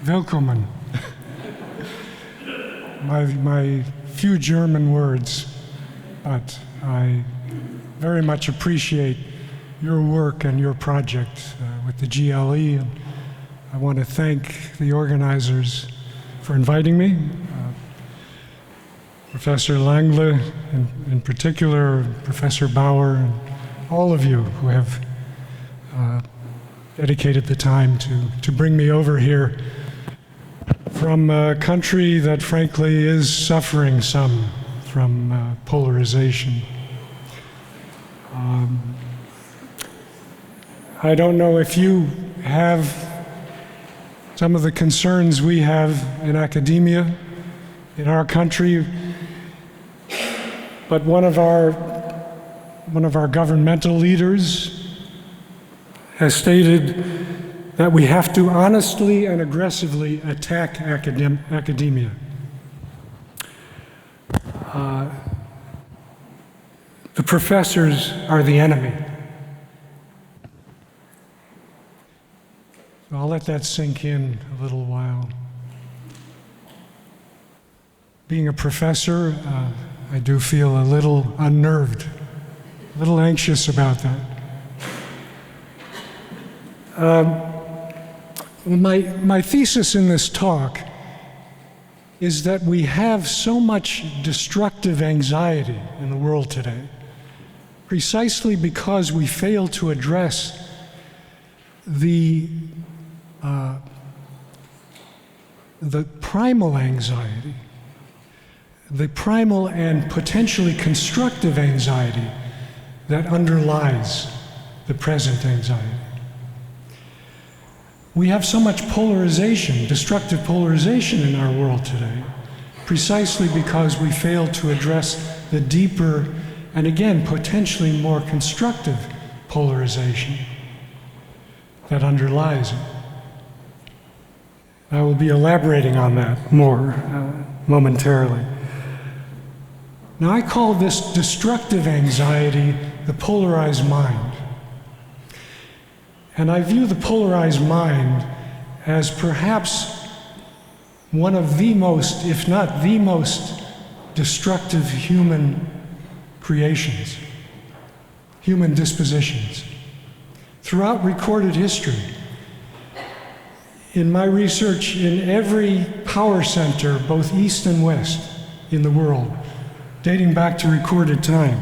Willkommen. My few German words, but I very much appreciate your work and your project with the GLE, and I want to thank the organizers for inviting me. Professor Langle, in particular, Professor Bauer, and all of you who have dedicated the time to bring me over here from a country that frankly is suffering some from polarization. I don't know if you have some of the concerns we have in academia in our country, but one of our governmental leaders has stated that we have to honestly and aggressively attack academia. The professors are the enemy. So I'll let that sink in a little while. Being a professor, I do feel a little unnerved, a little anxious about that. My thesis in this talk is that we have so much destructive anxiety in the world today, precisely because we fail to address the primal anxiety, the primal and potentially constructive anxiety that underlies the present anxiety. We have so much polarization, destructive polarization in our world today, precisely because we fail to address the deeper and again, potentially more constructive polarization that underlies it. I will be elaborating on that more momentarily. Now, I call this destructive anxiety the polarized mind. And I view the polarized mind as perhaps one of the most, if not the most, destructive human creations, human dispositions. Throughout recorded history, in my research in every power center, both east and west in the world, dating back to recorded time,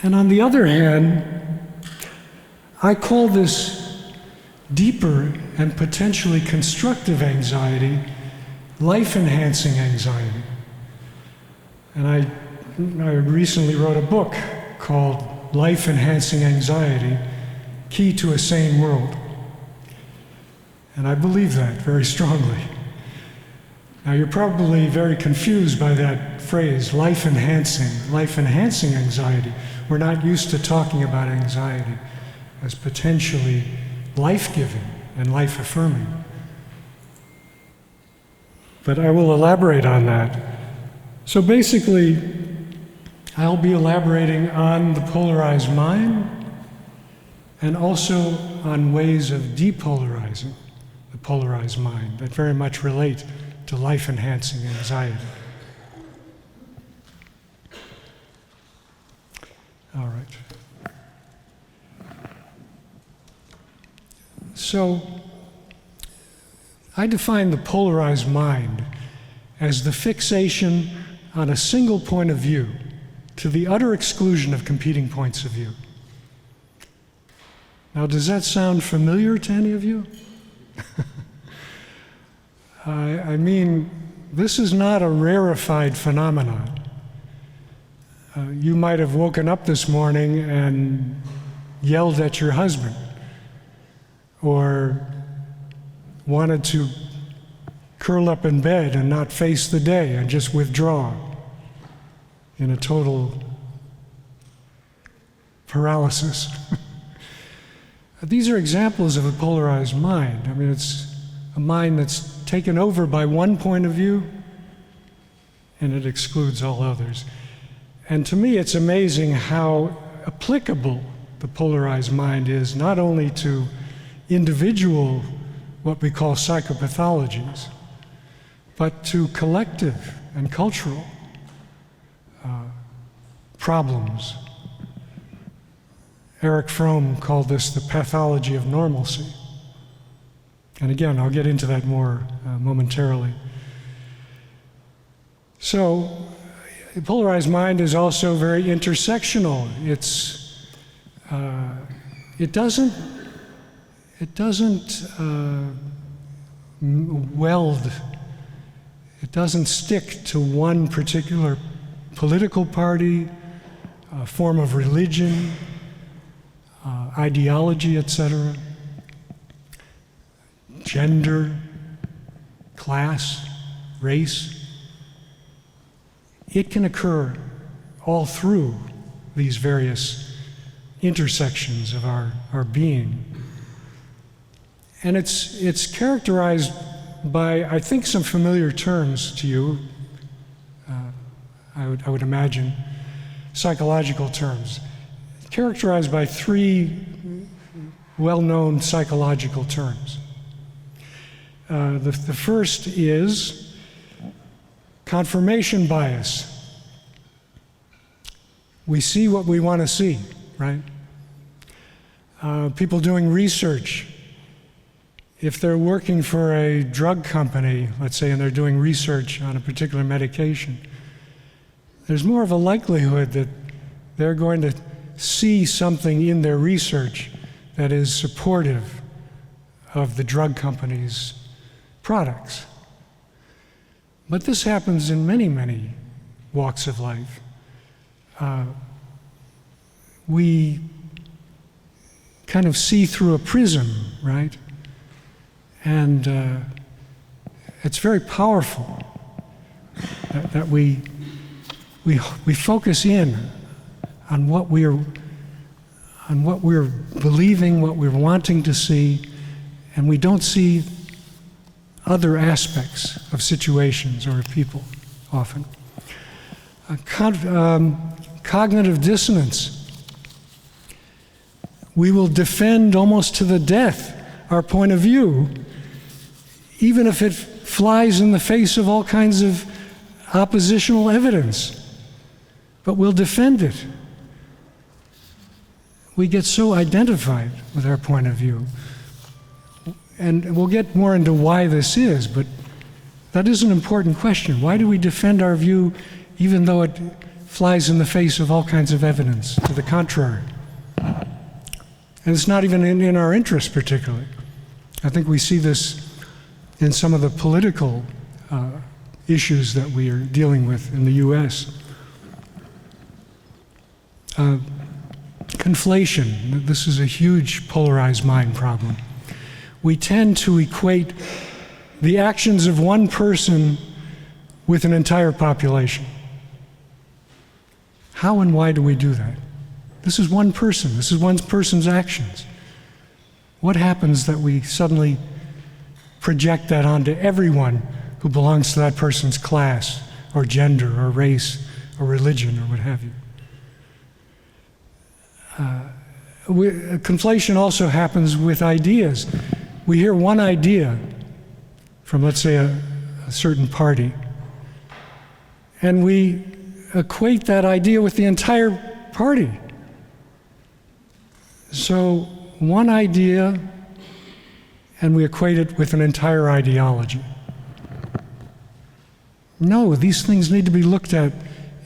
and on the other hand, I call this deeper and potentially constructive anxiety life-enhancing anxiety. And I recently wrote a book called Life-Enhancing Anxiety, Key to a Sane World. And I believe that very strongly. Now, you're probably very confused by that phrase, life-enhancing anxiety. We're not used to talking about anxiety as potentially life-giving and life-affirming. But I will elaborate on that. So basically, I'll be elaborating on the polarized mind and also on ways of depolarizing the polarized mind that very much relate to life-enhancing anxiety. All right. So, I define the polarized mind as the fixation on a single point of view to the utter exclusion of competing points of view. Now, does that sound familiar to any of you? I mean, this is not a rarefied phenomenon. You might have woken up this morning and yelled at your husband, or wanted to curl up in bed and not face the day and just withdraw in a total paralysis. These are examples of a polarized mind. I mean, it's a mind that's taken over by one point of view and it excludes all others. And to me, it's amazing how applicable the polarized mind is not only to individual, what we call psychopathologies, but to collective and cultural problems. Erich Fromm called this the pathology of normalcy. And again, I'll get into that more momentarily. So, the polarized mind is also very intersectional. It doesn't weld. It doesn't stick to one particular political party, form of religion, ideology, etc., gender, class, race. It can occur all through these various intersections of our being. And it's characterized by, I think, some familiar terms to you, I would imagine, psychological terms. Characterized by three well-known psychological terms. The first is confirmation bias. We see what we want to see, right? People doing research, if they're working for a drug company, let's say, and they're doing research on a particular medication, there's more of a likelihood that they're going to see something in their research that is supportive of the drug company's products. But this happens in many, many walks of life. We kind of see through a prism, right? And it's very powerful that we focus in on what we're believing, what we're wanting to see, and we don't see other aspects of situations or people often. Cognitive dissonance. We will defend almost to the death our point of view, even if it flies in the face of all kinds of oppositional evidence. But we'll defend it. We get so identified with our point of view. And we'll get more into why this is, but that is an important question. Why do we defend our view even though it flies in the face of all kinds of evidence to the contrary? And it's not even in our interest particularly. I think we see this in some of the political issues that we are dealing with in the US. Conflation. This is a huge polarized mind problem. We tend to equate the actions of one person with an entire population. How and why do we do that? This is one person. This is one person's actions. What happens that we suddenly project that onto everyone who belongs to that person's class or gender or race or religion or what have you? Conflation also happens with ideas. We hear one idea from, let's say, a certain party, and we equate that idea with the entire party. So one idea, and we equate it with an entire ideology. No, these things need to be looked at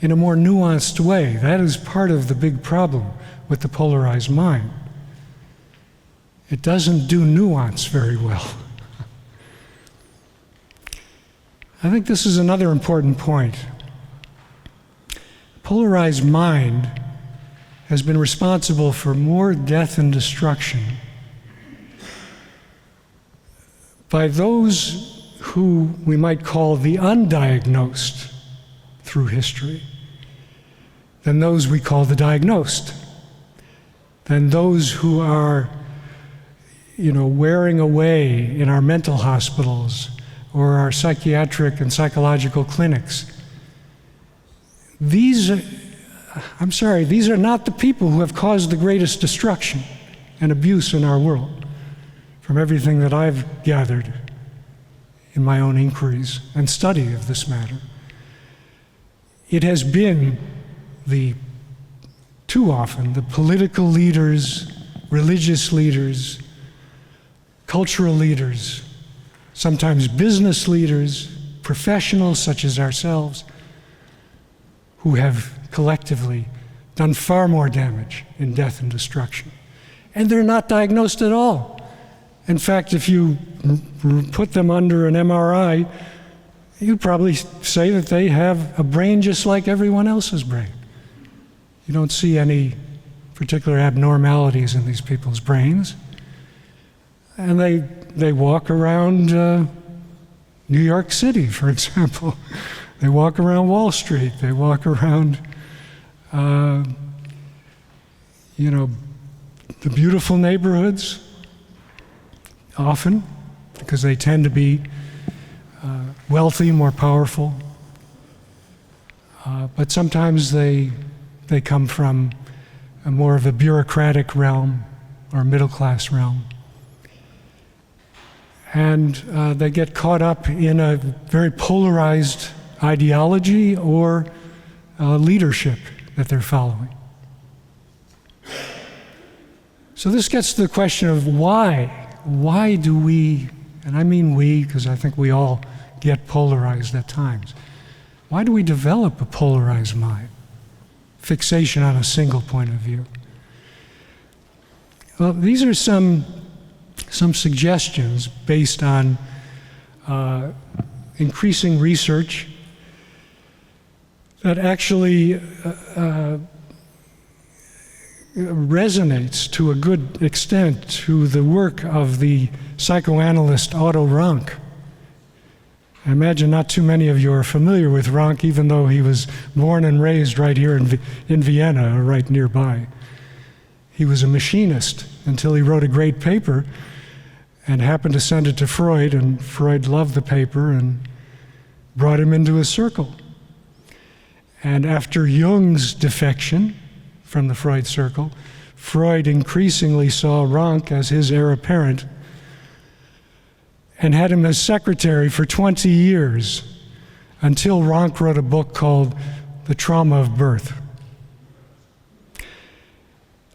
in a more nuanced way. That is part of the big problem with the polarized mind. It doesn't do nuance very well. I think this is another important point. Polarized mind has been responsible for more death and destruction by those who we might call the undiagnosed through history than those we call the diagnosed, than those who are wearing away in our mental hospitals or our psychiatric and psychological clinics. These I'm sorry, these are not the people who have caused the greatest destruction and abuse in our world, from everything that I've gathered in my own inquiries and study of this matter. It has been too often, the political leaders, religious leaders, cultural leaders, sometimes business leaders, professionals such as ourselves, who have collectively done far more damage in death and destruction. And they're not diagnosed at all. In fact, if you put them under an MRI, you'd probably say that they have a brain just like everyone else's brain. You don't see any particular abnormalities in these people's brains. And they walk around New York City, for example. They walk around Wall Street. They walk around, the beautiful neighborhoods, often, because they tend to be wealthy, more powerful. But sometimes they come from more of a bureaucratic realm or middle-class realm. And they get caught up in a very polarized ideology or leadership that they're following. So this gets to the question of why. Why do we, and I mean we, because I think we all get polarized at times. Why do we develop a polarized mind? Fixation on a single point of view. Well, these are some suggestions based on increasing research that actually resonates to a good extent to the work of the psychoanalyst Otto Rank. I imagine not too many of you are familiar with Rank, even though he was born and raised right here in Vienna, or right nearby. He was a machinist until he wrote a great paper and happened to send it to Freud, and Freud loved the paper and brought him into his circle. And after Jung's defection from the Freud circle, Freud increasingly saw Rank as his heir apparent and had him as secretary for 20 years until Rank wrote a book called The Trauma of Birth.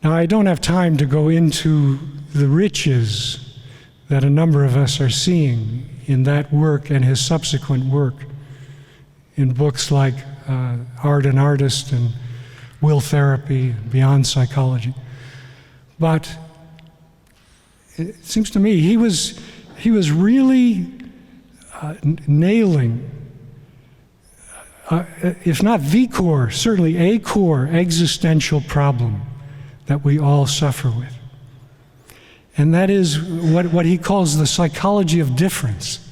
Now, I don't have time to go into the riches that a number of us are seeing in that work and his subsequent work in books like Art and Artist and Will Therapy, Beyond Psychology. But it seems to me he was really nailing, if not the core, certainly a core existential problem that we all suffer with. And that is what he calls the psychology of difference.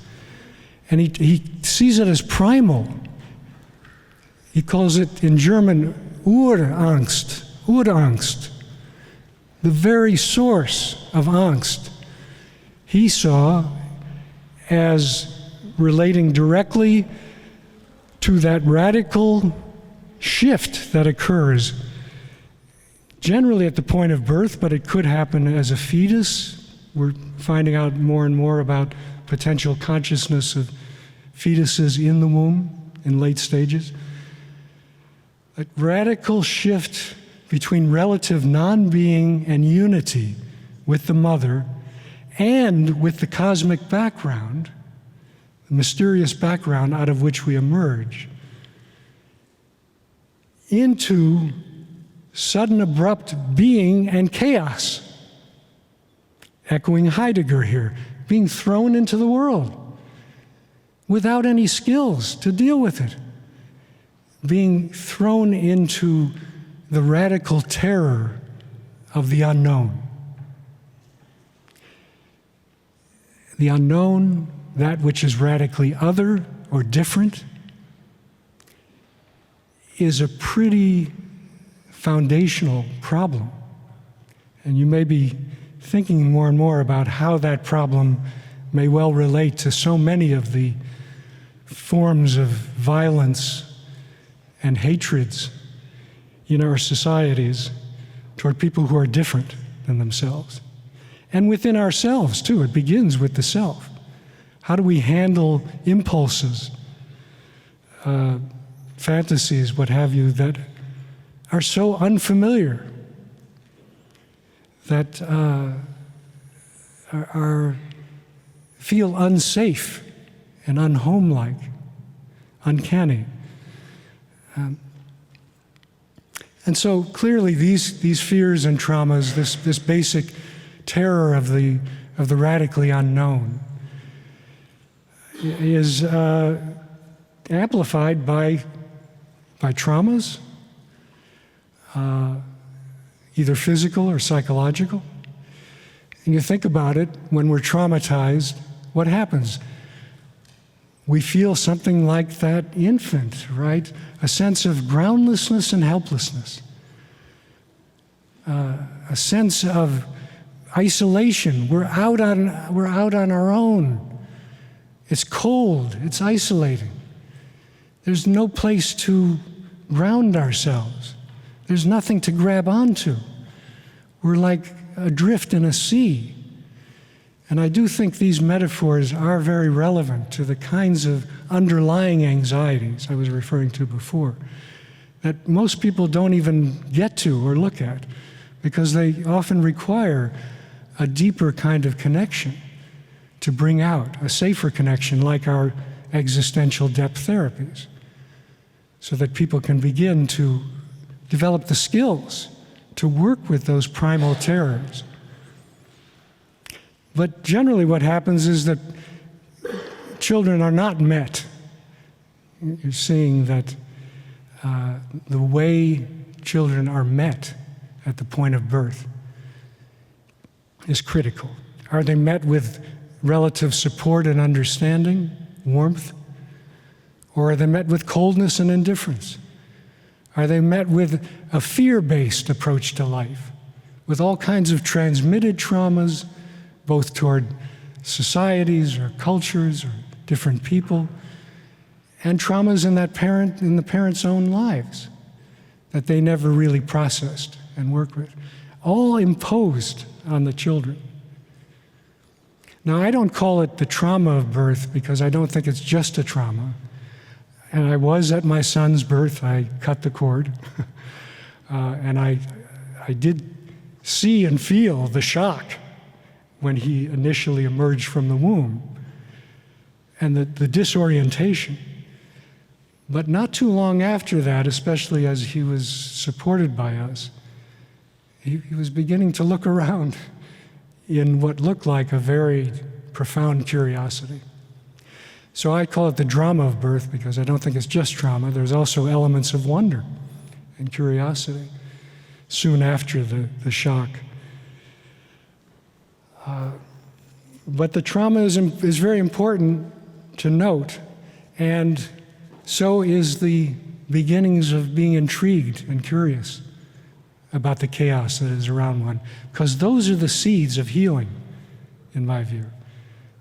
And he sees it as primal. He calls it in German Urangst, the very source of angst. He saw as relating directly to that radical shift that occurs generally at the point of birth, but it could happen as a fetus. We're finding out more and more about potential consciousness of fetuses in the womb in late stages. A radical shift between relative non-being and unity with the mother and with the cosmic background, the mysterious background out of which we emerge, into sudden abrupt being and chaos. Echoing Heidegger here, being thrown into the world without any skills to deal with it. Being thrown into the radical terror of the unknown. The unknown, that which is radically other or different, is a pretty foundational problem. And you may be thinking more and more about how that problem may well relate to so many of the forms of violence and hatreds in our societies toward people who are different than themselves. And within ourselves, too. It begins with the self. How do we handle impulses, fantasies, what have you, that are so unfamiliar, that feel unsafe and unhomelike, uncanny. And so clearly these fears and traumas, this basic terror of the radically unknown, is amplified by traumas, either physical or psychological. And you think about it, when we're traumatized, what happens? We feel something like that infant, right? A sense of groundlessness and helplessness. A sense of isolation. We're out on our own. It's cold, it's isolating. There's no place to ground ourselves. There's nothing to grab onto. We're like adrift in a sea. And I do think these metaphors are very relevant to the kinds of underlying anxieties I was referring to before, that most people don't even get to or look at, because they often require a deeper kind of connection to bring out, a safer connection like our existential depth therapies, so that people can begin to develop the skills to work with those primal terrors. But generally what happens is that children are not met. You're seeing that the way children are met at the point of birth is critical. Are they met with relative support and understanding, warmth? Or are they met with coldness and indifference? Are they met with a fear-based approach to life, with all kinds of transmitted traumas, both toward societies or cultures or different people, and traumas in the parents' own lives that they never really processed and worked with, all imposed on the children. Now, I don't call it the trauma of birth because I don't think it's just a trauma. And I was at my son's birth. I cut the cord. And I did see and feel the shock when he initially emerged from the womb, and the disorientation. But not too long after that, especially as he was supported by us, he was beginning to look around in what looked like a very profound curiosity. So I call it the drama of birth because I don't think it's just trauma. There's also elements of wonder and curiosity soon after the shock. But the trauma is very important to note, and so is the beginnings of being intrigued and curious about the chaos that is around one, because those are the seeds of healing, in my view.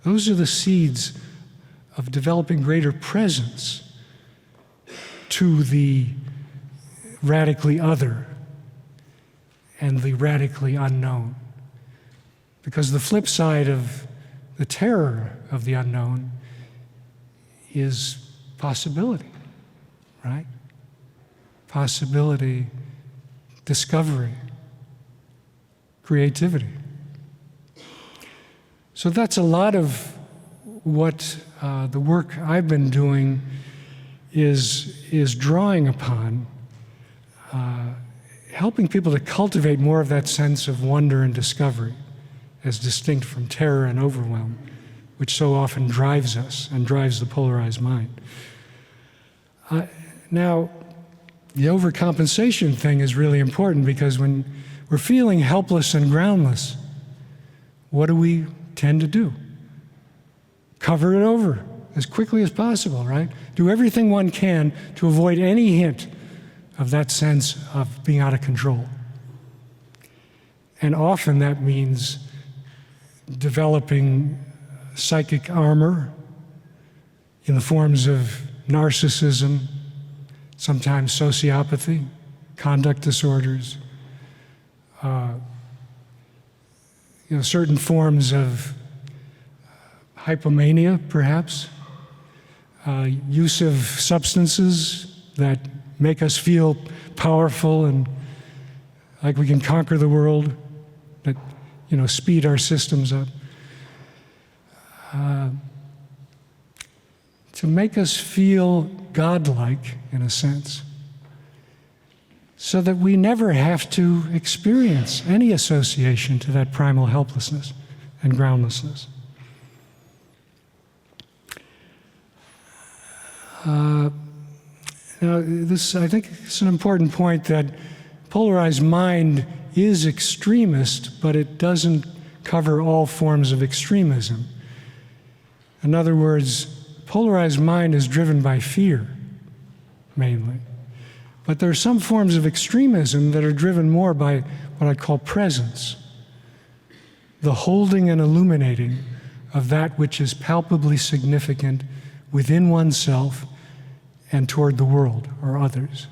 Those are the seeds of developing greater presence to the radically other and the radically unknown. Because the flip side of the terror of the unknown is possibility, right? Possibility, discovery, creativity. So that's a lot of what the work I've been doing is drawing upon, helping people to cultivate more of that sense of wonder and discovery, as distinct from terror and overwhelm, which so often drives us and drives the polarized mind. Now, the overcompensation thing is really important, because when we're feeling helpless and groundless, what do we tend to do? Cover it over as quickly as possible, right? Do everything one can to avoid any hint of that sense of being out of control. And often that means developing psychic armor in the forms of narcissism, sometimes sociopathy, conduct disorders, certain forms of hypomania, perhaps, use of substances that make us feel powerful and like we can conquer the world, that speed our systems up, to make us feel godlike in a sense, so that we never have to experience any association to that primal helplessness and groundlessness. Now, I think it's an important point that polarized mind is extremist, but it doesn't cover all forms of extremism. In other words, polarized mind is driven by fear, mainly. But there are some forms of extremism that are driven more by what I call presence, the holding and illuminating of that which is palpably significant within oneself and toward the world or others.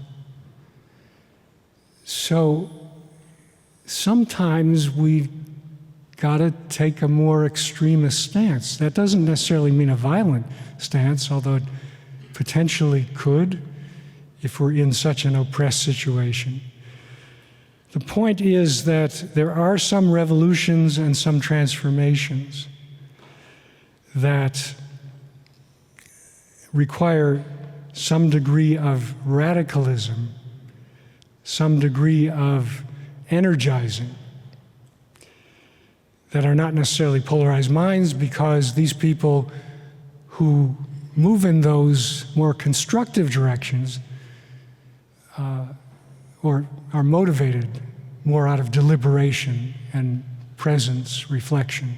So sometimes we got to take a more extremist stance. That doesn't necessarily mean a violent stance, although it potentially could if we're in such an oppressed situation. The point is that there are some revolutions and some transformations that require some degree of radicalism, some degree of energizing, that are not necessarily polarized minds, because these people who move in those more constructive directions or are motivated more out of deliberation and presence, reflection,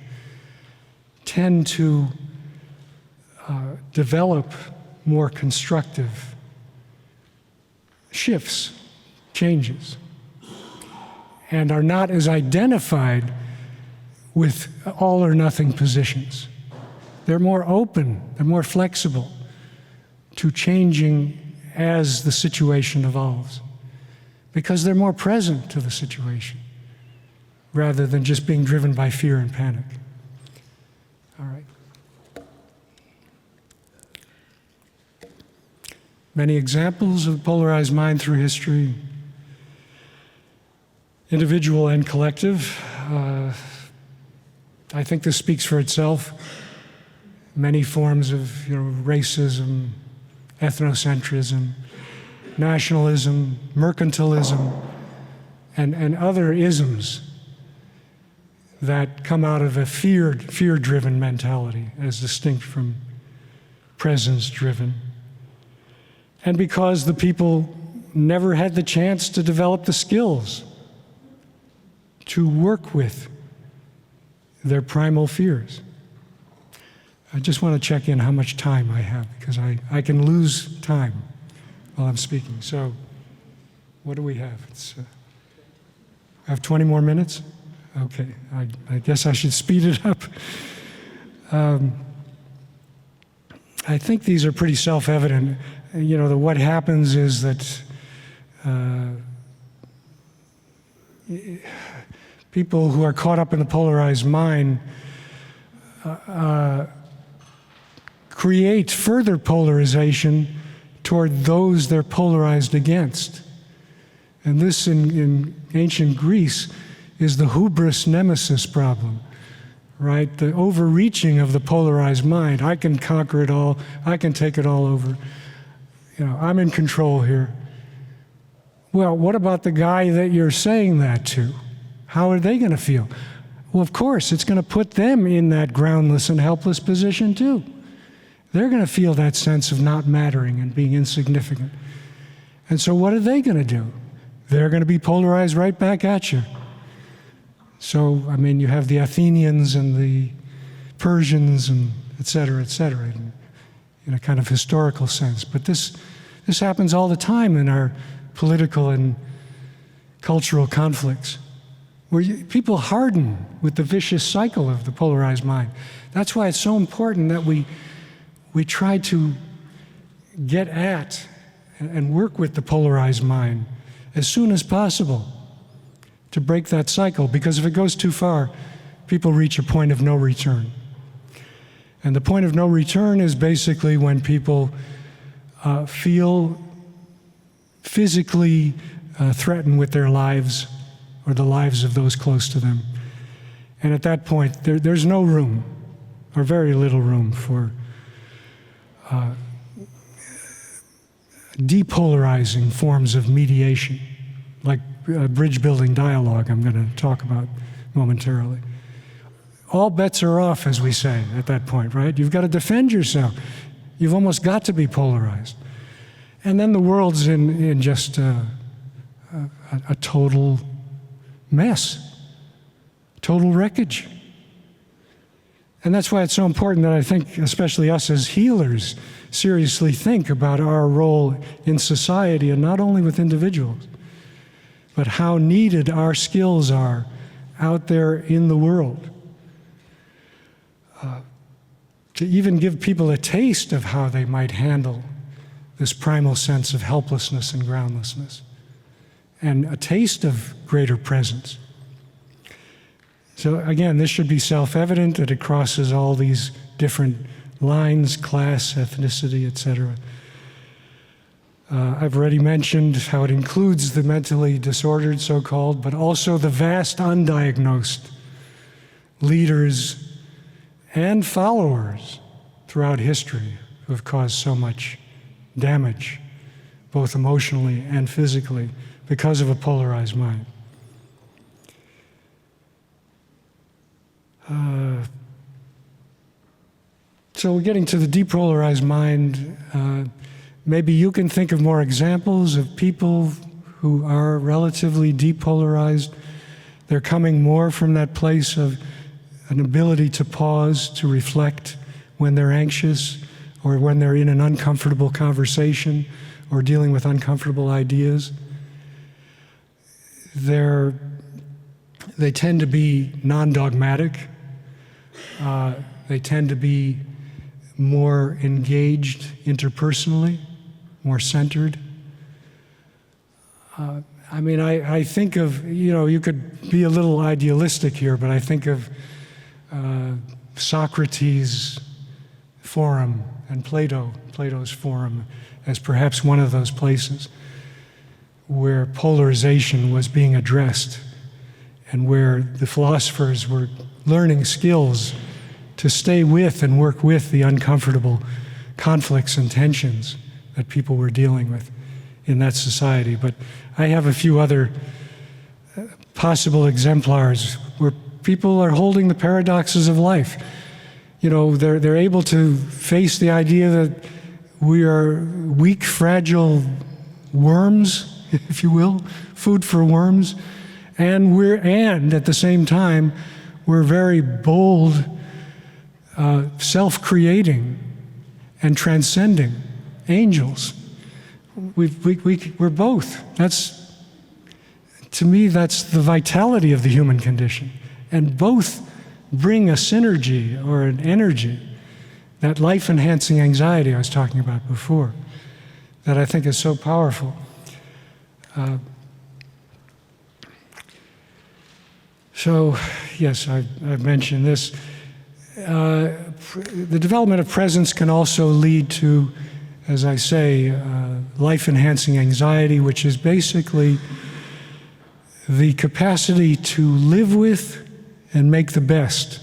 tend to develop more constructive shifts, changes, and are not as identified with all or nothing positions. They're more open, they're more flexible to changing as the situation evolves, because they're more present to the situation rather than just being driven by fear and panic. All right. Many examples of polarized mind through history, individual and collective. I think this speaks for itself. Many forms of racism, ethnocentrism, nationalism, mercantilism, and other isms that come out of a fear-driven mentality as distinct from presence-driven. And because the people never had the chance to develop the skills to work with their primal fears. I just want to check in how much time I have, because I can lose time while I'm speaking. So what do we have? I have 20 more minutes? Okay, I guess I should speed it up. I think these are pretty self-evident. What happens is that people who are caught up in the polarized mind create further polarization toward those they're polarized against. And this, in ancient Greece, is the hubris nemesis problem, right? The overreaching of the polarized mind. I can conquer it all. I can take it all over. I'm in control here. Well, what about the guy that you're saying that to? How are they going to feel? Well, of course, it's going to put them in that groundless and helpless position too. They're going to feel that sense of not mattering and being insignificant. And so what are they going to do? They're going to be polarized right back at you. So, you have the Athenians and the Persians and et cetera, in a kind of historical sense. But this happens all the time in our political and cultural conflicts, where people harden with the vicious cycle of the polarized mind. That's why it's so important that we try to get at and work with the polarized mind as soon as possible to break that cycle, because if it goes too far, people reach a point of no return. And the point of no return is basically when people feel physically threatened with their lives or the lives of those close to them. And at that point, there's no room, or very little room, for depolarizing forms of mediation, like bridge-building dialogue I'm going to talk about momentarily. All bets are off, as we say, at that point, right? You've got to defend yourself. You've almost got to be polarized. And then the world's in just a total mess, total wreckage. And that's why it's so important that I think, especially us as healers, seriously think about our role in society, and not only with individuals, but how needed our skills are out there in the world. To even give people a taste of how they might handle this primal sense of helplessness and groundlessness, and a taste of greater presence. So again, this should be self-evident that it crosses all these different lines, class, ethnicity, etc. I've already mentioned how it includes the mentally disordered, so-called, but also the vast undiagnosed leaders and followers throughout history who have caused so much damage, both emotionally and physically, because of a polarized mind. So getting to the depolarized mind, maybe you can think of more examples of people who are relatively depolarized. They're coming more from that place of an ability to pause, to reflect when they're anxious, or when they're in an uncomfortable conversation, or dealing with uncomfortable ideas. They tend to be non-dogmatic. They tend to be more engaged interpersonally, more centered. I mean, I think of, you could be a little idealistic here, but I think of Socrates' forum and Plato's forum as perhaps one of those places where polarization was being addressed, and where the philosophers were learning skills to stay with and work with the uncomfortable conflicts and tensions that people were dealing with in that society. But I have a few other possible exemplars where people are holding the paradoxes of life. They're able to face the idea that we are weak, fragile worms, if you will, food for worms, and at the same time, we're very bold, self-creating and transcending angels. We're both. To me, that's the vitality of the human condition. And both bring a synergy or an energy, that life-enhancing anxiety I was talking about before, that I think is so powerful. So, yes, I've mentioned this. The development of presence can also lead to, as I say, life-enhancing anxiety, which is basically the capacity to live with and make the best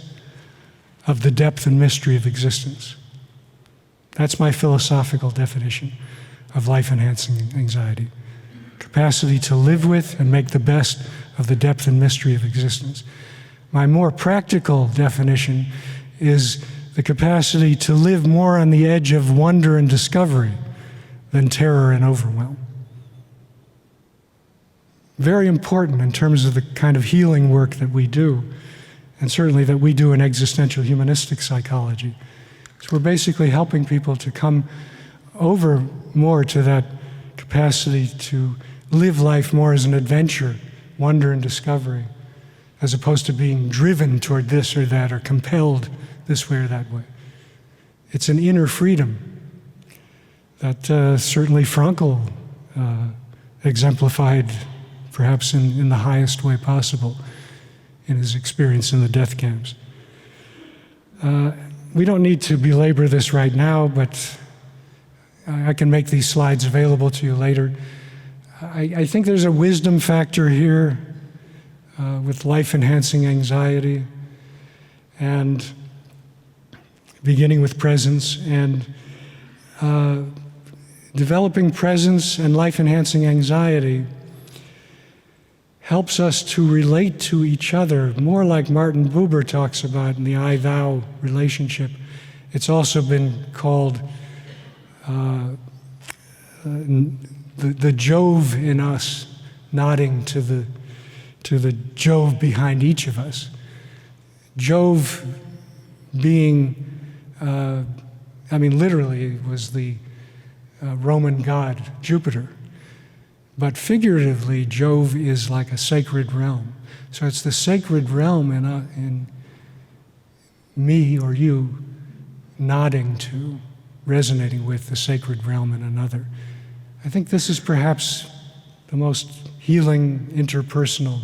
of the depth and mystery of existence. That's my philosophical definition of life-enhancing anxiety. Capacity to live with and make the best of the depth and mystery of existence. My more practical definition is the capacity to live more on the edge of wonder and discovery than terror and overwhelm. Very important in terms of the kind of healing work that we do, and certainly that we do in existential humanistic psychology. So we're basically helping people to come over more to that capacity to live life more as an adventure, wonder and discovery, as opposed to being driven toward this or that, or compelled this way or that way. It's an inner freedom that certainly Frankl exemplified perhaps in the highest way possible in his experience in the death camps. We don't need to belabor this right now, but I can make these slides available to you later. I think there's a wisdom factor here with life-enhancing anxiety, and beginning with presence, and developing presence and life-enhancing anxiety helps us to relate to each other more like Martin Buber talks about in the I-thou relationship. It's also been called the Jove in us nodding to the Jove behind each of us. Jove being, literally was the Roman god Jupiter. But figuratively, Jove is like a sacred realm. So it's the sacred realm in me or you nodding to, resonating with the sacred realm in another. I think this is perhaps the most healing interpersonal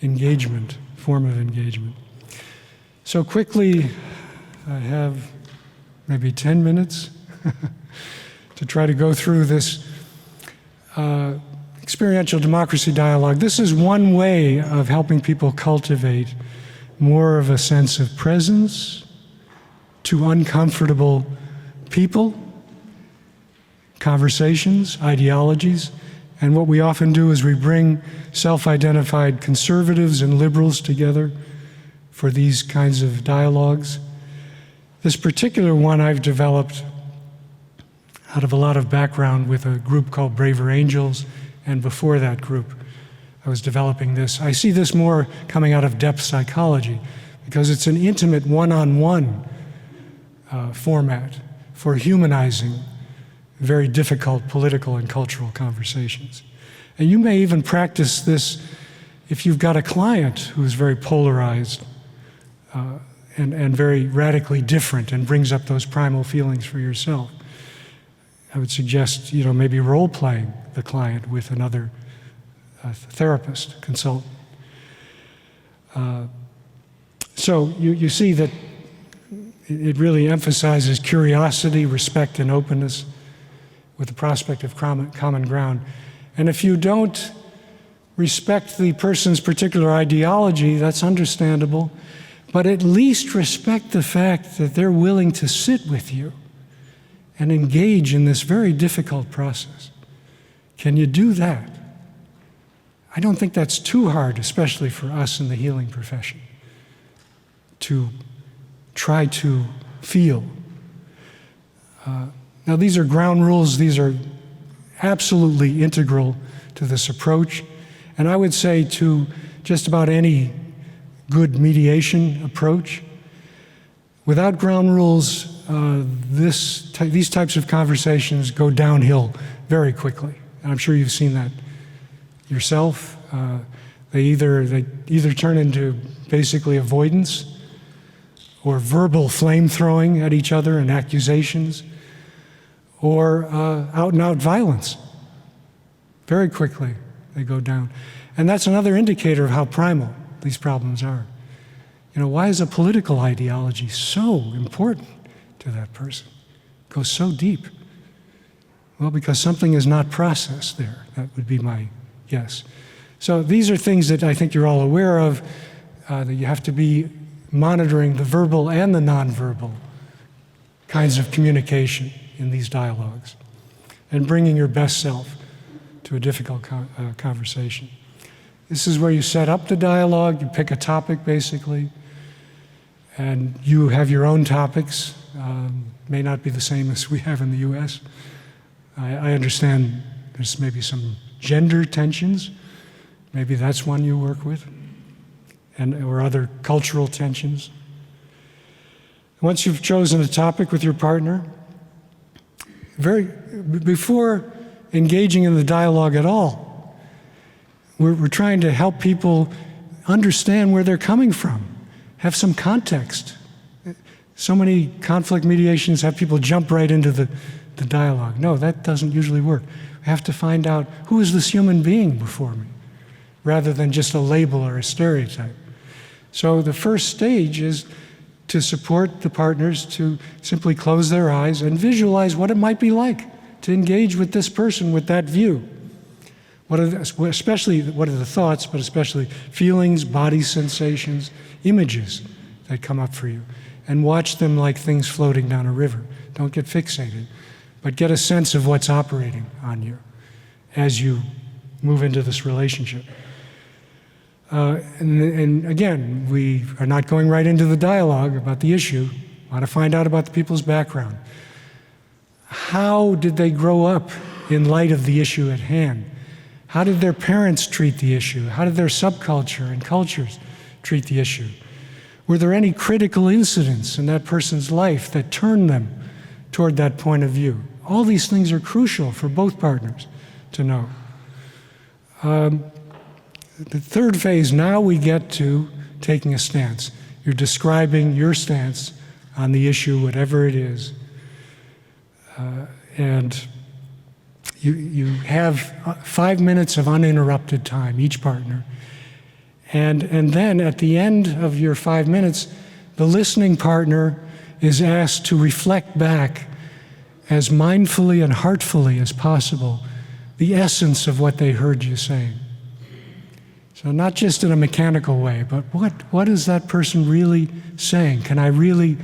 engagement, form of engagement. So quickly, I have maybe 10 minutes to try to go through this experiential democracy dialogue. This is one way of helping people cultivate more of a sense of presence to uncomfortable people, conversations, ideologies. And what we often do is we bring self-identified conservatives and liberals together for these kinds of dialogues. This particular one I've developed out of a lot of background with a group called Braver Angels, and before that group, I was developing this. I see this more coming out of depth psychology because it's an intimate one-on-one format for humanizing very difficult political and cultural conversations. And you may even practice this if you've got a client who's very polarized and very radically different and brings up those primal feelings for yourself. I would suggest, maybe role-playing the client with another therapist, consultant. So you see that it really emphasizes curiosity, respect, and openness with the prospect of common ground. And if you don't respect the person's particular ideology, that's understandable, but at least respect the fact that they're willing to sit with you and engage in this very difficult process. Can you do that? I don't think that's too hard, especially for us in the healing profession, to try to feel. Now, these are ground rules. These are absolutely integral to this approach. And I would say to just about any good mediation approach, without ground rules, these types of conversations go downhill very quickly. And I'm sure you've seen that yourself. They either turn into basically avoidance or verbal flame throwing at each other and accusations, or out-and-out violence. Very quickly they go down. And that's another indicator of how primal these problems are. Why is a political ideology so important to that person? It goes so deep. Well, because something is not processed there. That would be my guess. So these are things that I think you're all aware of, that you have to be monitoring the verbal and the nonverbal kinds of communication in these dialogues and bringing your best self to a difficult conversation. This is where you set up the dialogue. You pick a topic, basically, and you have your own topics. May not be the same as we have in the U.S. I understand there's maybe some gender tensions. Maybe that's one you work with, or other cultural tensions. Once you've chosen a topic with your partner, before engaging in the dialogue at all, we're trying to help people understand where they're coming from, have some context. So many conflict mediations have people jump right into the the dialogue. No, that doesn't usually work. We have to find out, who is this human being before me, rather than just a label or a stereotype. So the first stage is to support the partners to simply close their eyes and visualize what it might be like to engage with this person with that view. What are the thoughts, but especially feelings, body sensations, images that come up for you. And watch them like things floating down a river. Don't get fixated, but get a sense of what's operating on you as you move into this relationship. And again, we are not going right into the dialogue about the issue. We want to find out about the people's background. How did they grow up in light of the issue at hand? How did their parents treat the issue? How did their subculture and cultures treat the issue? Were there any critical incidents in that person's life that turned them toward that point of view? All these things are crucial for both partners to know. The third phase, now we get to taking a stance. You're describing your stance on the issue, whatever it is. And you have 5 minutes of uninterrupted time, each partner. And then at the end of your 5 minutes, the listening partner is asked to reflect back as mindfully and heartfully as possible the essence of what they heard you saying. So not just in a mechanical way, but what is that person really saying? Can I really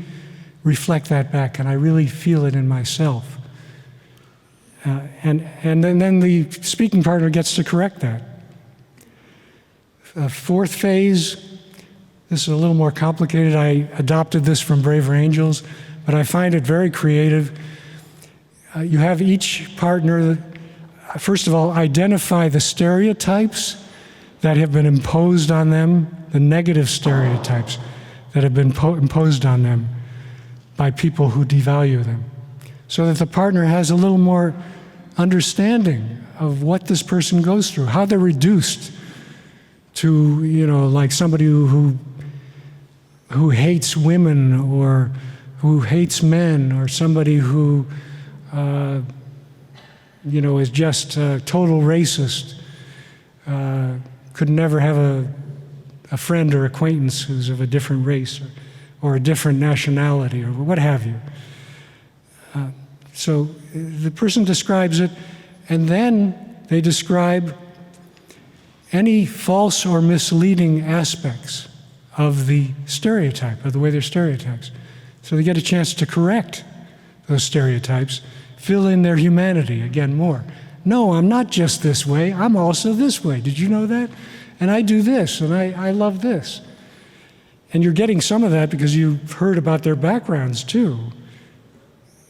reflect that back? Can I really feel it in myself? And then the speaking partner gets to correct that. Fourth phase, this is a little more complicated. I adopted this from Braver Angels, but I find it very creative. You have each partner, first of all, identify the stereotypes that have been imposed on them, the negative stereotypes that have been imposed on them by people who devalue them, so that the partner has a little more understanding of what this person goes through, how they're reduced to, like somebody who hates women or who hates men, or somebody who, is just a total racist, could never have a friend or acquaintance who's of a different race or a different nationality or what have you. So the person describes it, and then they describe any false or misleading aspects of the stereotype, of the way they're stereotypes. So they get a chance to correct those stereotypes, fill in their humanity again more. No, I'm not just this way, I'm also this way. Did you know that? And I do this, and I love this. And you're getting some of that because you've heard about their backgrounds too.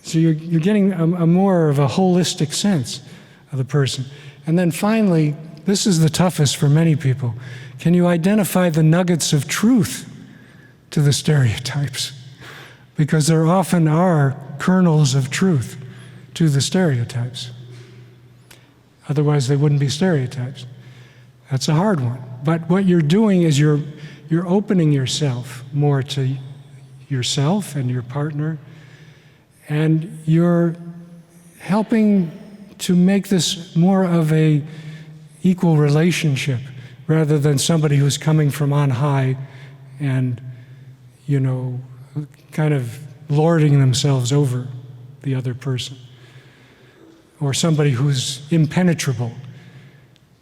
So you're getting a more of a holistic sense of the person. And then finally, this is the toughest for many people. Can you identify the nuggets of truth to the stereotypes? Because there often are kernels of truth to the stereotypes. Otherwise, they wouldn't be stereotypes. That's a hard one. But what you're doing is you're opening yourself more to yourself and your partner, and you're helping to make this more of a equal relationship rather than somebody who's coming from on high and, kind of lording themselves over the other person. Or somebody who's impenetrable.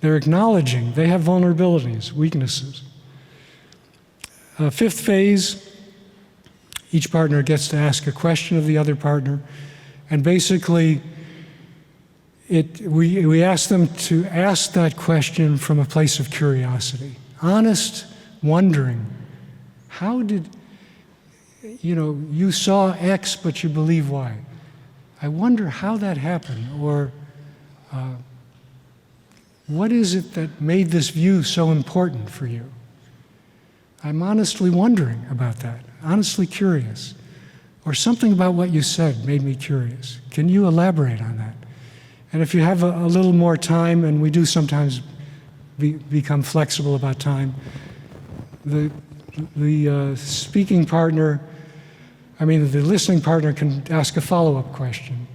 They're acknowledging they have vulnerabilities, weaknesses. Fifth phase, each partner gets to ask a question of the other partner, and basically we ask them to ask that question from a place of curiosity, honest wondering. How did, you saw X but you believe Y. I wonder how that happened, or what is it that made this view so important for you? I'm honestly wondering about that, honestly curious. Or something about what you said made me curious. Can you elaborate on that? And if you have a little more time, and we do sometimes become flexible about time, the listening partner can ask a follow-up question.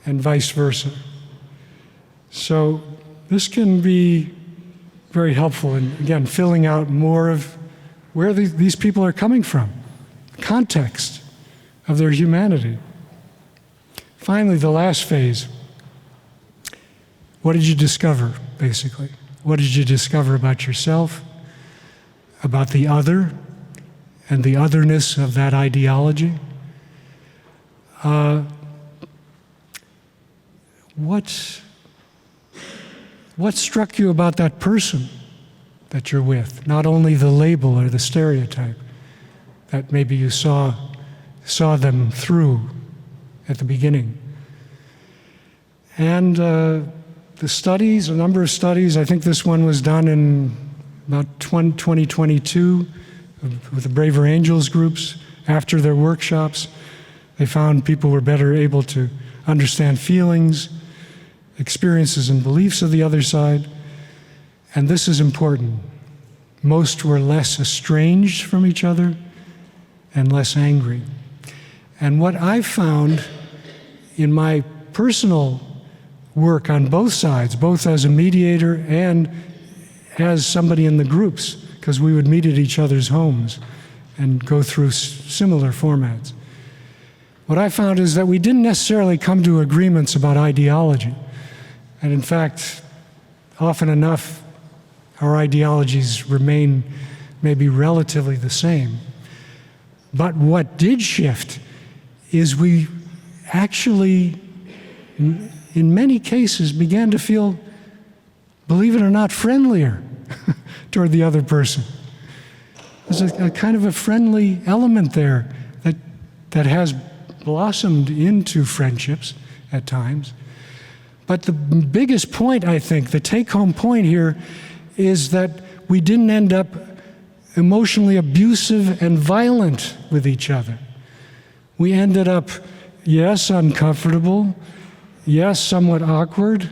and vice versa. So this can be very helpful in, again, filling out more of where these people are coming from, context of their humanity. Finally, the last phase. What did you discover, basically? What did you discover about yourself, about the other, and the otherness of that ideology? What struck you about that person that you're with? Not only the label or the stereotype that maybe you saw them through at the beginning. And the studies, a number of studies, I think this one was done in about 2022 with the Braver Angels groups. After their workshops, they found people were better able to understand feelings, experiences, and beliefs of the other side. And this is important. Most were less estranged from each other and less angry. And what I found in my personal work on both sides, both as a mediator and as somebody in the groups, because we would meet at each other's homes and go through similar formats. What I found is that we didn't necessarily come to agreements about ideology. And in fact, often enough, our ideologies remain maybe relatively the same. But what did shift is we actually, in many cases, began to feel, believe it or not, friendlier toward the other person. There's a kind of a friendly element there that has blossomed into friendships at times. But the biggest point, I think, the take-home point here is that we didn't end up emotionally abusive and violent with each other. We ended up, yes, uncomfortable, yes, somewhat awkward,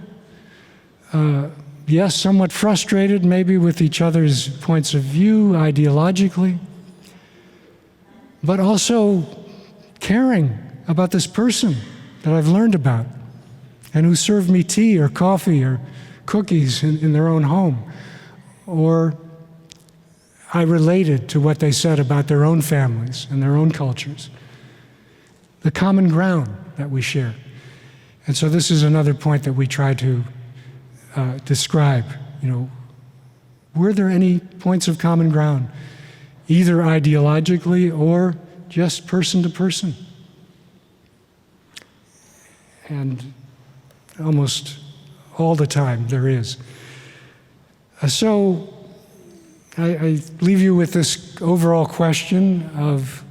yes, somewhat frustrated maybe with each other's points of view ideologically, but also caring about this person that I've learned about and who served me tea or coffee or cookies in their own home. Or I related to what they said about their own families and their own cultures. The common ground that we share. And so this is another point that we try to describe. Were there any points of common ground, either ideologically or just person to person? And almost all the time there is. So I leave you with this overall question of,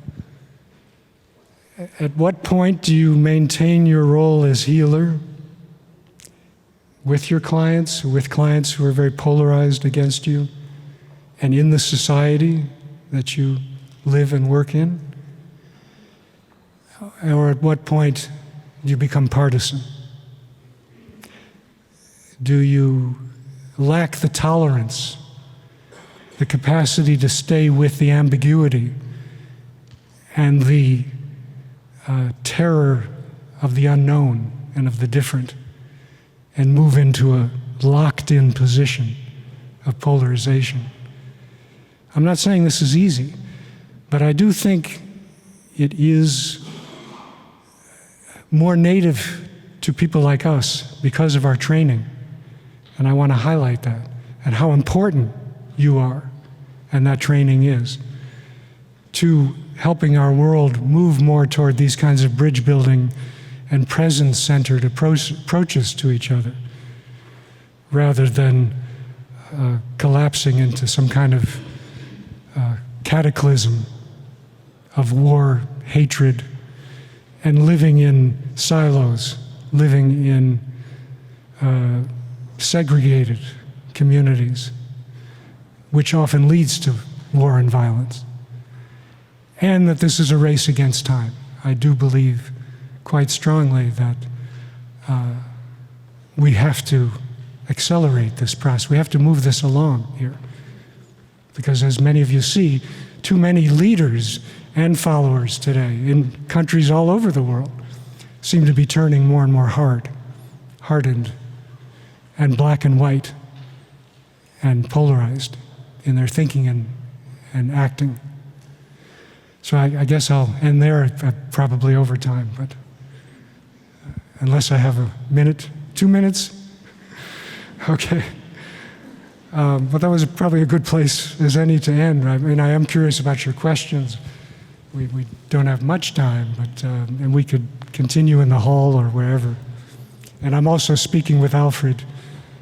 at what point do you maintain your role as healer with your clients, with clients who are very polarized against you, and in the society that you live and work in? Or at what point do you become partisan? Do you lack the tolerance, the capacity to stay with the ambiguity and the terror of the unknown and of the different, and move into a locked-in position of polarization? I'm not saying this is easy, but I do think it is more native to people like us because of our training. And I want to highlight that and how important you are and that training is to helping our world move more toward these kinds of bridge building and presence-centered approaches to each other, rather than collapsing into some kind of cataclysm of war, hatred, and living in silos, living in segregated communities, which often leads to war and violence. And that this is a race against time. I do believe quite strongly that we have to accelerate this process. We have to move this along here. Because as many of you see, too many leaders and followers today in countries all over the world seem to be turning more and more hardened, and black and white, and polarized in their thinking and acting. So I guess I'll end there, probably over time, but unless I have a minute, 2 minutes? Okay. But that was probably a good place as any to end. I mean, I am curious about your questions. We don't have much time, but and we could continue in the hall or wherever. And I'm also speaking with Alfred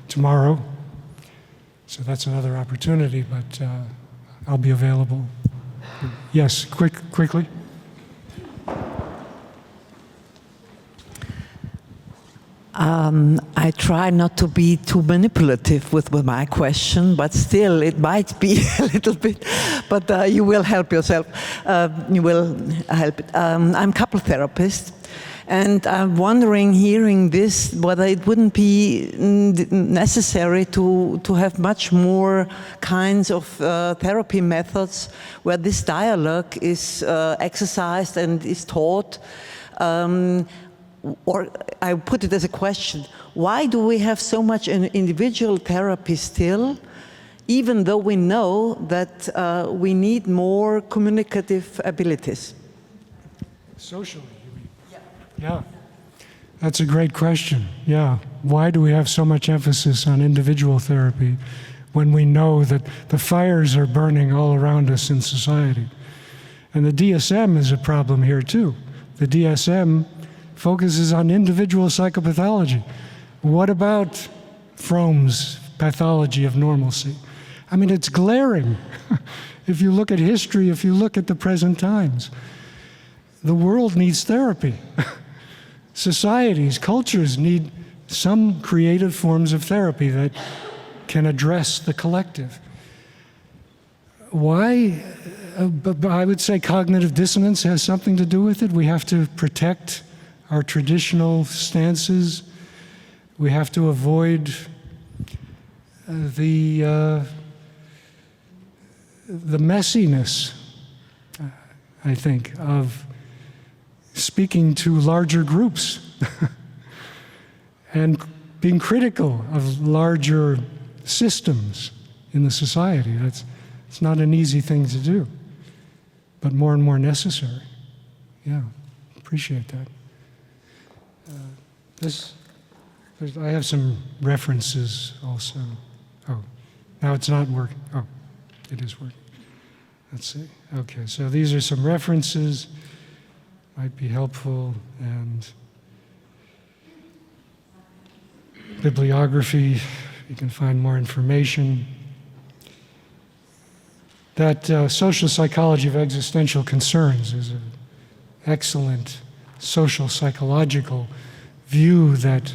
tomorrow, so that's another opportunity, but I'll be available. Yes, quickly. I try not to be too manipulative with my question, but still it might be a little bit, but you will help yourself. You will help it. I'm a couple therapist, and I'm wondering, hearing this, whether it wouldn't be necessary to have much more kinds of therapy methods where this dialogue is exercised and is taught. Or I put it as a question, why do we have so much individual therapy still, even though we know that we need more communicative abilities? Socially, you mean? Yeah. That's a great question. Yeah. Why do we have so much emphasis on individual therapy when we know that the fires are burning all around us in society? And the DSM is a problem here too. The DSM focuses on individual psychopathology. What about Fromm's pathology of normalcy? I mean, it's glaring. If you look at history, if you look at the present times, the world needs therapy. Societies, cultures need some creative forms of therapy that can address the collective. Why? I would say cognitive dissonance has something to do with it. We have to protect our traditional stances. We have to avoid the messiness, I think, of speaking to larger groups and being critical of larger systems in the society. It's not an easy thing to do, but more and more necessary. Yeah, appreciate that. I have some references also. Oh, now it's not working. Oh, it is working. Let's see. Okay, so these are some references, might be helpful, and bibliography, you can find more information. That social psychology of existential concerns is an excellent social psychological view that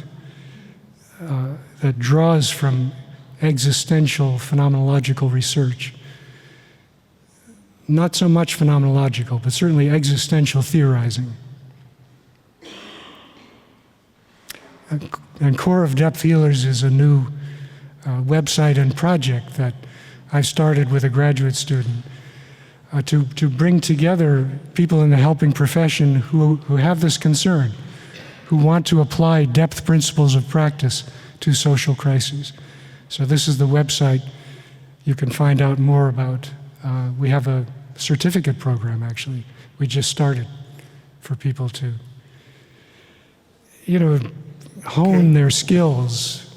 draws from existential phenomenological research. Not so much phenomenological, but certainly existential theorizing. And Core of Depth Healers is a new website and project that I started with a graduate student to bring together people in the helping profession who have this concern, who want to apply depth principles of practice to social crises. So this is the website you can find out more about. We have a certificate program, actually. We just started for people to, hone their skills,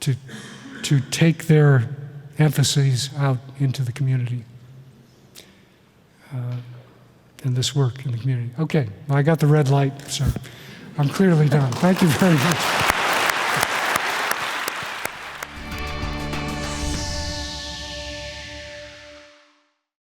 to take their emphases out into the community. And this work in the community. Okay, well, I got the red light, so I'm clearly done. Thank you very much.